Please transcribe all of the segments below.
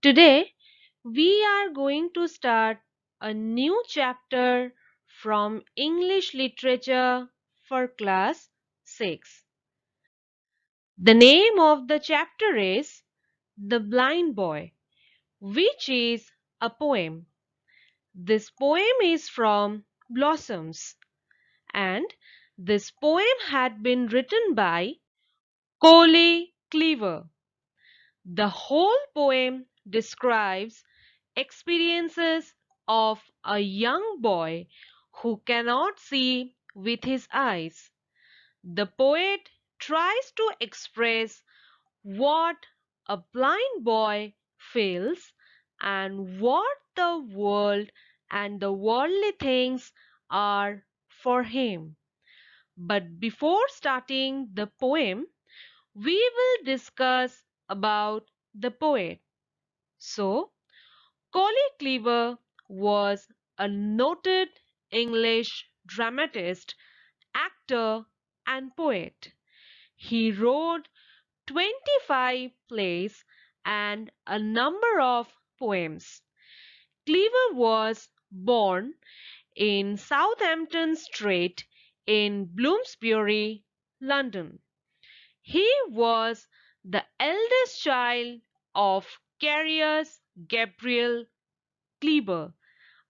Today, we are going to start a new chapter from English literature for class 6. The name of the chapter is The Blind Boy, which is a poem. This poem is from Blossoms, and this poem had been written by Coley Cleaver. The whole poem describes experiences of a young boy who cannot see with his eyes. The poet tries to express what a blind boy feels and what the world and the worldly things are for him. But before starting the poem, we will discuss about the poet. So, Coley Cleaver was a noted English dramatist, actor, and poet. He wrote 25 plays and a number of poems. Cleaver was born in Southampton Street in Bloomsbury, London. He was the eldest child of Carius Gabriel Kleber,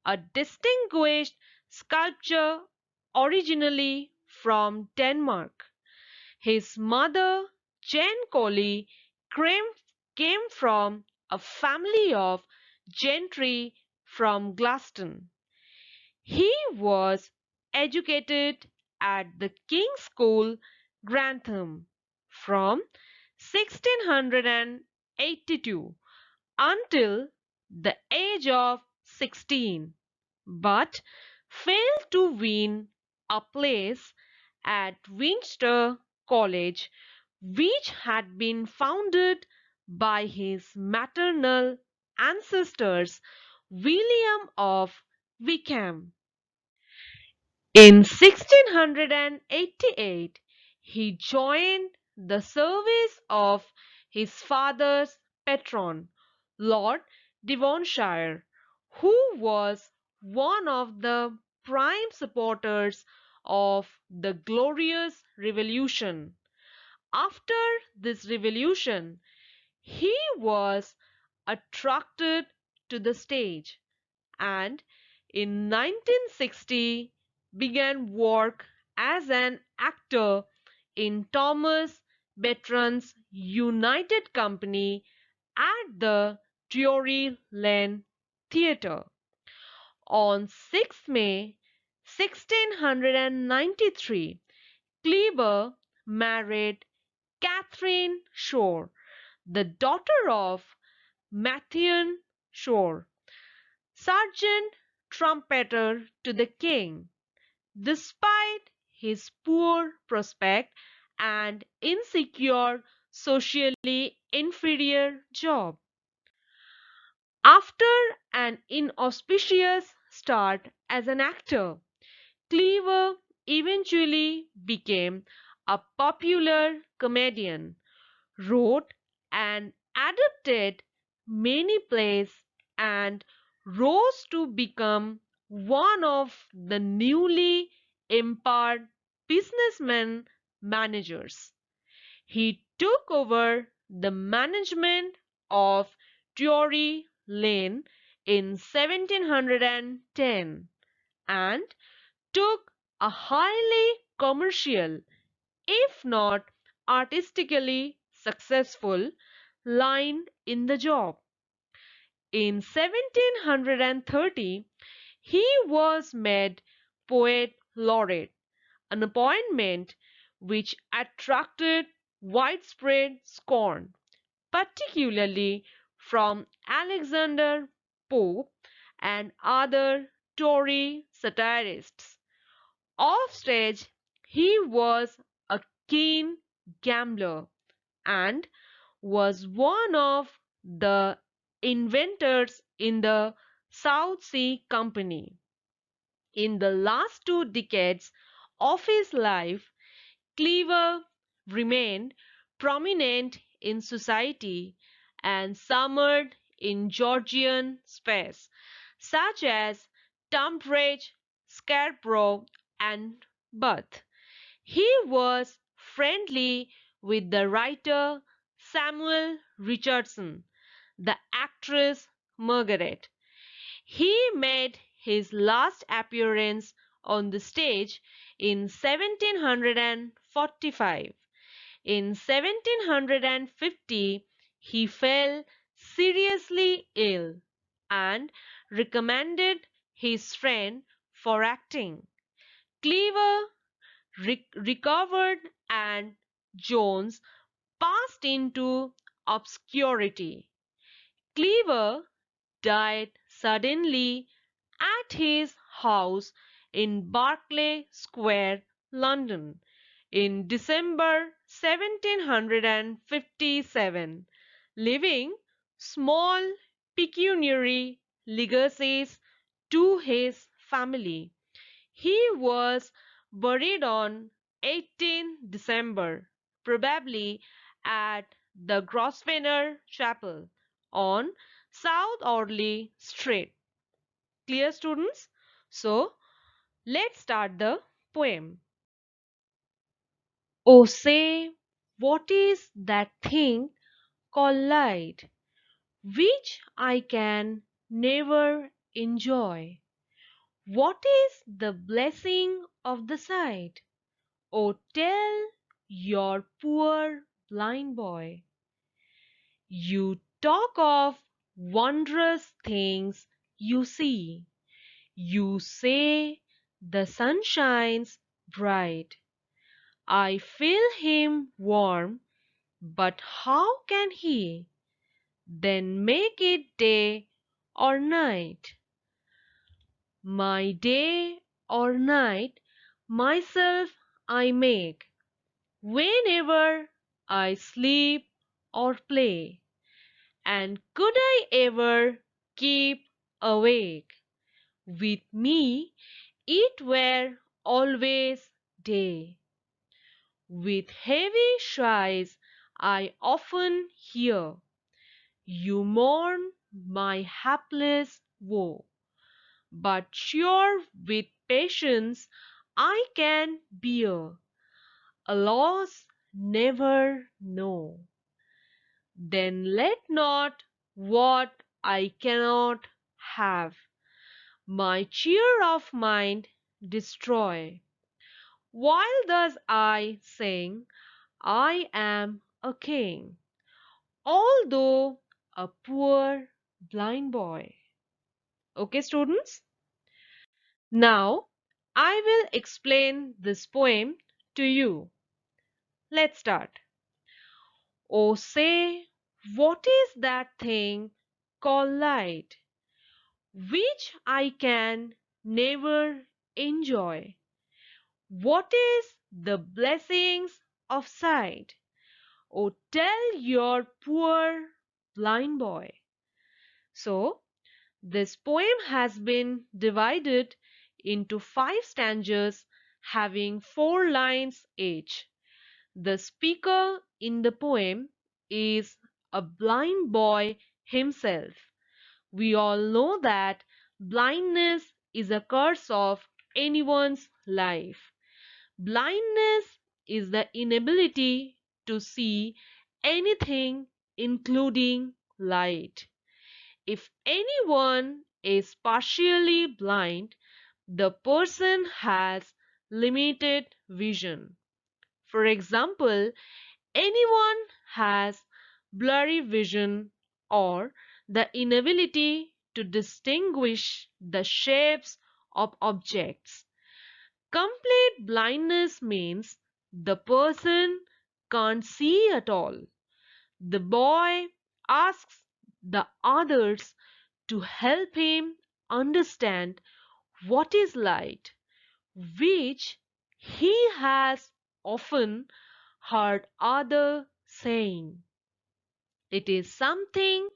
a distinguished sculptor originally from Denmark. His mother, Jane Coley, came from a family of gentry from Glaston. He was educated at the King's School, Grantham, from 1682 until the age of 16, but failed to win a place at Winchester College, which had been founded by his maternal ancestors William of Wykeham. In 1688, he joined the service of his father's patron, Lord Devonshire, who was one of the prime supporters of the Glorious Revolution. After this revolution, he was attracted to the stage and in 1960 began work as an actor in Thomas Bertram's United Company at the Drury Lane Theatre. On 6 May 1693, Kleber married Catherine Shore, the daughter of Matthew Shore, sergeant trumpeter to the king. Despite his poor prospect and insecure socially inferior job. After an inauspicious start as an actor, Cleaver eventually became a popular comedian, wrote and adapted many plays, and rose to become one of the newly empowered businessmen managers. He took over the management of Drury Lane in 1710 and took a highly commercial, if not artistically successful, line in the job. In 1730, he was made poet laureate, an appointment which attracted widespread scorn, particularly from Alexander Pope and other Tory satirists. Offstage, he was a keen gambler and was one of the inventors in the South Sea Company. In the last 2 decades of his life, Cleaver remained prominent in society and summered in Georgian space, such as Tunbridge, Scarborough, and Bath. He was friendly with the writer Samuel Richardson, the actress Margaret. He made his last appearance on the stage in 1745. In 1750, he fell seriously ill and recommended his friend for acting. Cleaver recovered and Jones passed into obscurity. Cleaver died suddenly at his house in Berkeley Square, London, in December 1757, leaving small pecuniary legacies to his family. He was buried on 18 December, probably at the Grosvenor Chapel on South Audley Street. Clear, students? So, let's start the poem. Oh, say, what is that thing called light, which I can never enjoy? What is the blessing of the sight? Oh, tell your poor blind boy. You talk of wondrous things you see. You say the sun shines bright. I feel him warm, but how can he then make it day or night? My day or night myself I make, whenever I sleep or play. And could I ever keep awake? With me it were always day. With heavy sighs I often hear you mourn my hapless woe, but sure with patience I can bear a loss never know. Then let not what I cannot have my cheer of mind destroy. While thus I sing, I am a king, although a poor blind boy. Okay, students? Now, I will explain this poem to you. Let's start. Oh, say, what is that thing called light, which I can never enjoy? What is the blessings of sight? Oh, tell your poor blind boy. So, this poem has been divided into 5 stanzas having 4 lines each. The speaker in the poem is a blind boy himself. We all know that blindness is a curse of anyone's life. Blindness is the inability to see anything, including light. If anyone is partially blind, the person has limited vision. For example, anyone has blurry vision or the inability to distinguish the shapes of objects. Complete blindness means the person can't see at all. The boy asks the others to help him understand what is light, which he has often heard others saying. It is something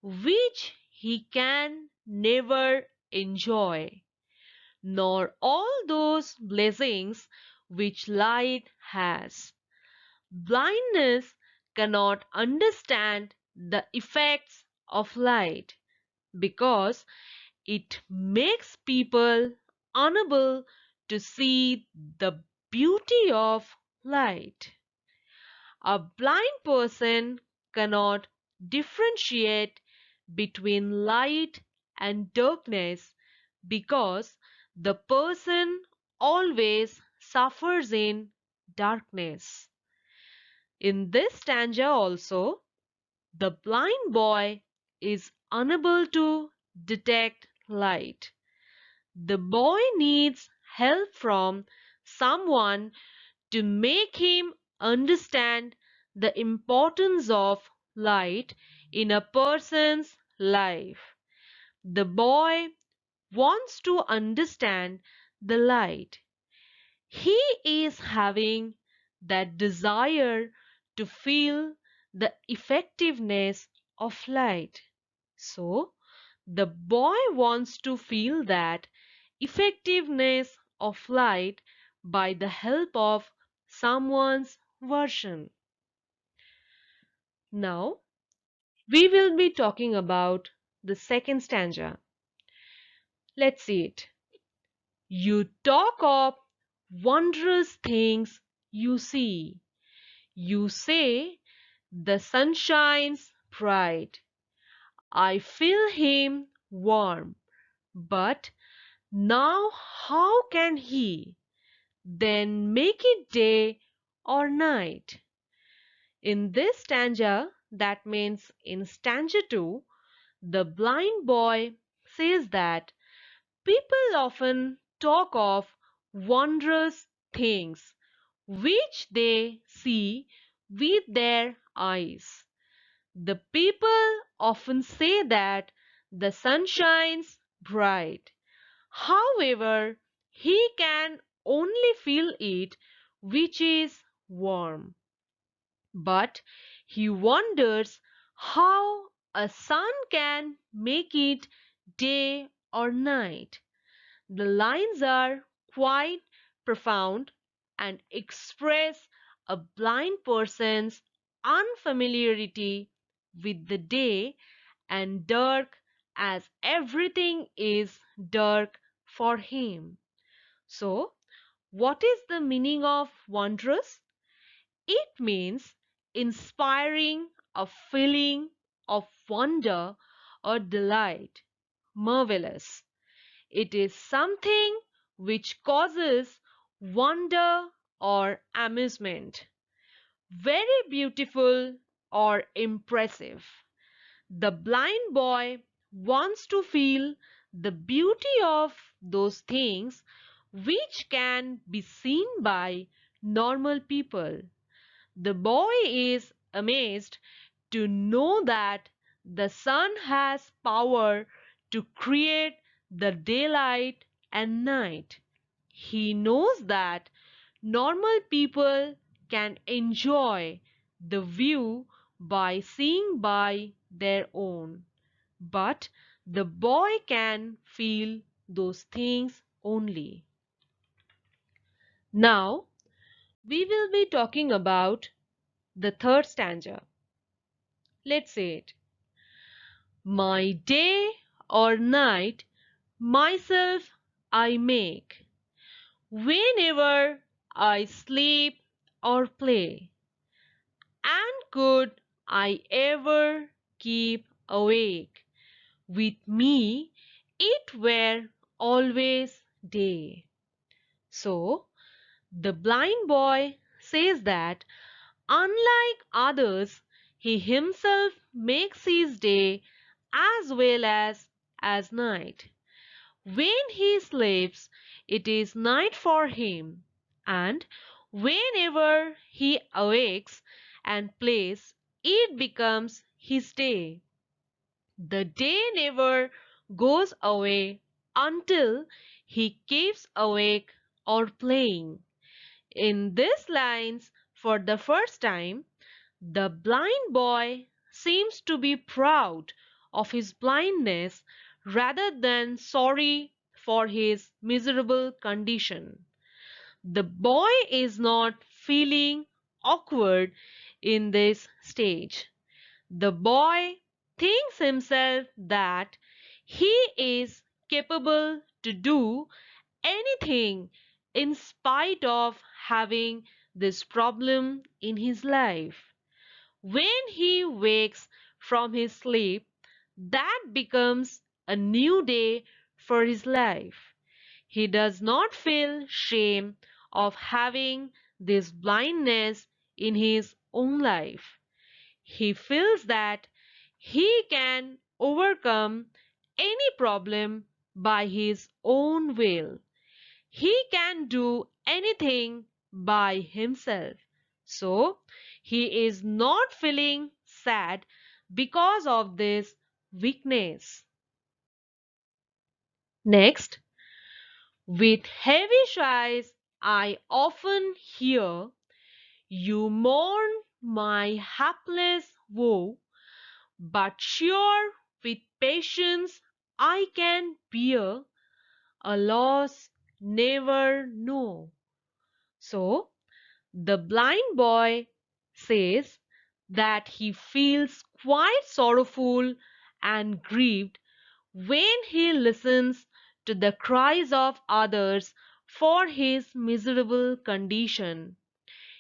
which he can never enjoy, nor all those blessings which light has. Blindness cannot understand the effects of light because it makes people unable to see the beauty of light. A blind person cannot differentiate between light and darkness because the person always suffers in darkness. In this stanza also, the blind boy is unable to detect light. The boy needs help from someone to make him understand the importance of light in a person's life. The boy wants to understand the light. He is having that desire to feel the effectiveness of light. So, the boy wants to feel that effectiveness of light by the help of someone's version. Now, we will be talking about the second stanza. Let's see it. You talk of wondrous things you see. You say the sun shines bright. I feel him warm. But now how can he then make it day or night? In this stanza, that means in stanza 2, the blind boy says that people often talk of wondrous things which they see with their eyes. The people often say that the sun shines bright. However, he can only feel it which is warm. But he wonders how a sun can make it day or night. The lines are quite profound and express a blind person's unfamiliarity with the day and dark as everything is dark for him. So, what is the meaning of wondrous? It means inspiring a feeling of wonder or delight, marvelous. It is something which causes wonder or amusement, very beautiful or impressive. The blind boy wants to feel the beauty of those things which can be seen by normal people. The boy is amazed to know that the sun has power to create the daylight and night. He knows that normal people can enjoy the view by seeing by their own, but the boy can feel those things only. Now, we will be talking about the third stanza. Let's say it. My day or night myself I make, whenever I sleep or play. And could I ever keep awake, with me it were always day. So, the blind boy says that unlike others, he himself makes his day as well as night. When he sleeps, it is night for him, and whenever he awakes and plays, it becomes his day. The day never goes away until he keeps awake or playing. In these lines, for the first time, the blind boy seems to be proud of his blindness rather than sorry for his miserable condition. The boy is not feeling awkward in this stage. The boy thinks himself that he is capable to do anything in spite of having this problem in his life. When he wakes from his sleep, that becomes a new day for his life. He does not feel shame of having this blindness in his own life. He feels that he can overcome any problem by his own will. He can do anything by himself. So, he is not feeling sad because of this weakness. Next, with heavy sighs, I often hear, "You mourn my hapless woe, but sure with patience I can bear a loss never know." So, the blind boy says that he feels quite sorrowful and grieved when he listens to the cries of others for his miserable condition.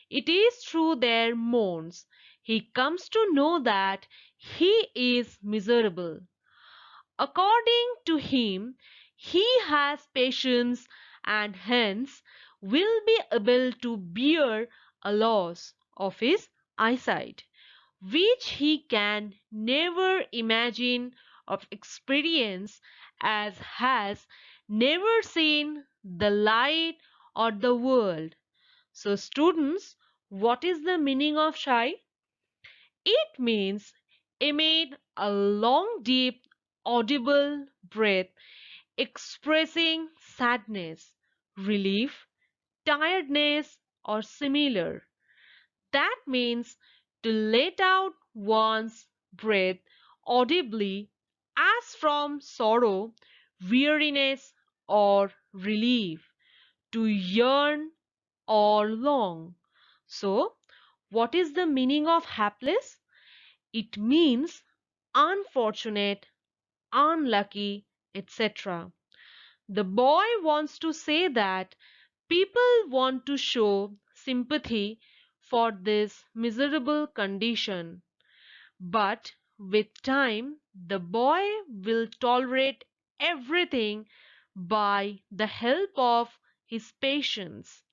It is through their moans he comes to know that he is miserable. According to him, he has patience and hence will be able to bear a loss of his eyesight, which he can never imagine or experience, as has never seen the light or the world. So, students, what is the meaning of shy? It means emit a long, deep, audible breath expressing sadness, relief, tiredness, or similar. That means to let out one's breath audibly as from sorrow, weariness, or relief, to yearn or long. So, what is the meaning of hapless? It means unfortunate, unlucky, etc. The boy wants to say that people want to show sympathy for this miserable condition, but with time the boy will tolerate everything by the help of his patience.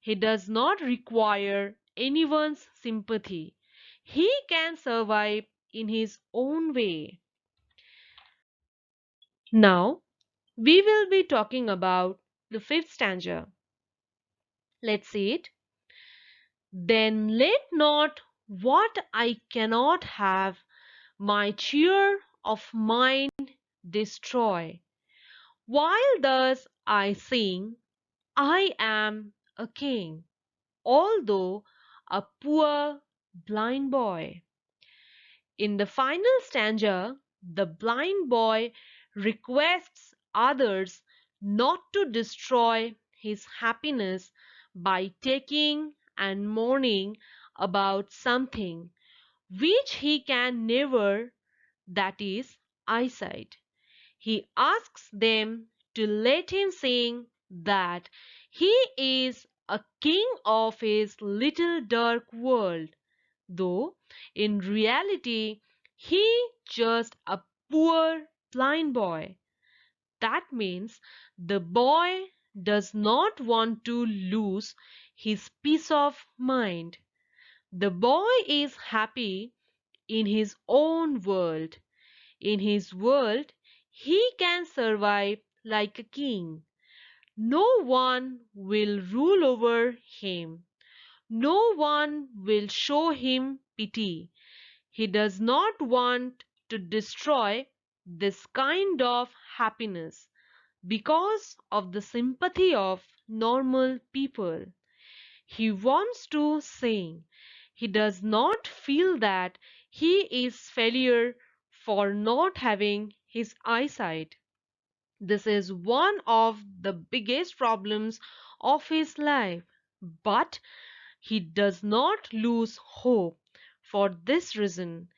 He does not require anyone's sympathy. He can survive in his own way. Now, we will be talking about the fifth stanza. Let's see it. Then let not what I cannot have my cheer of mind destroy. While thus I sing, I am a king, although a poor blind boy. In the final stanza, the blind boy requests others not to destroy his happiness by taking and mourning about something which he can never, that is, eyesight. He asks them to let him sing that he is a king of his little dark world, though in reality he just a poor blind boy. That means the boy does not want to lose his peace of mind. The boy is happy in his own world. In his world, he can survive like a king. No one will rule over him. No one will show him pity. He does not want to destroy this kind of happiness because of the sympathy of normal people. He wants to sing. He does not feel that he is failure for not having his eyesight. This is one of the biggest problems of his life. But he does not lose hope for this reason.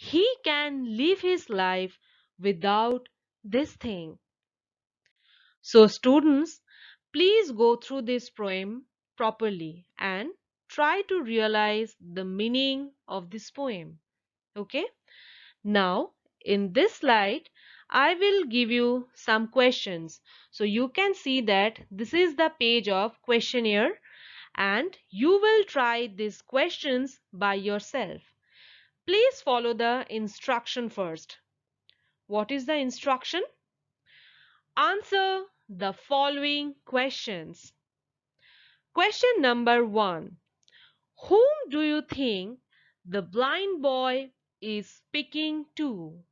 he can live his life without this thing. So, students, please go through this poem properly and try to realize the meaning of this poem. Okay? Now, in this slide, I will give you some questions. So, you can see that this is the page of questionnaire and you will try these questions by yourself. Please follow the instruction first. What is the instruction? Answer the following questions. Question number 1. Whom do you think the blind boy is speaking to?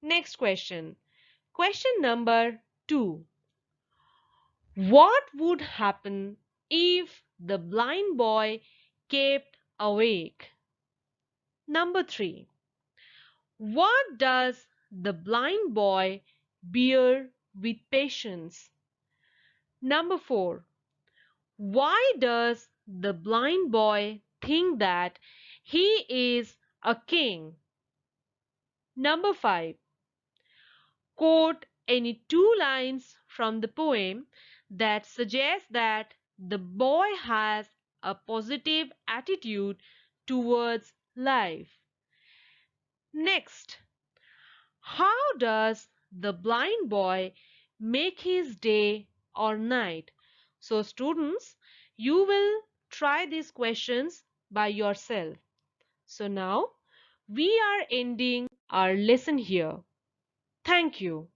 Next question. Question number 2. What would happen if the blind boy kept awake? Number 3. What does the blind boy bear with patience? Number 4. Why does the blind boy think that he is a king? Number 5. Quote any two lines from the poem that suggest that the boy has a positive attitude towards life. Next, how does the blind boy make his day or night? So, students, you will try these questions by yourself. So, now we are ending our lesson here. Thank you.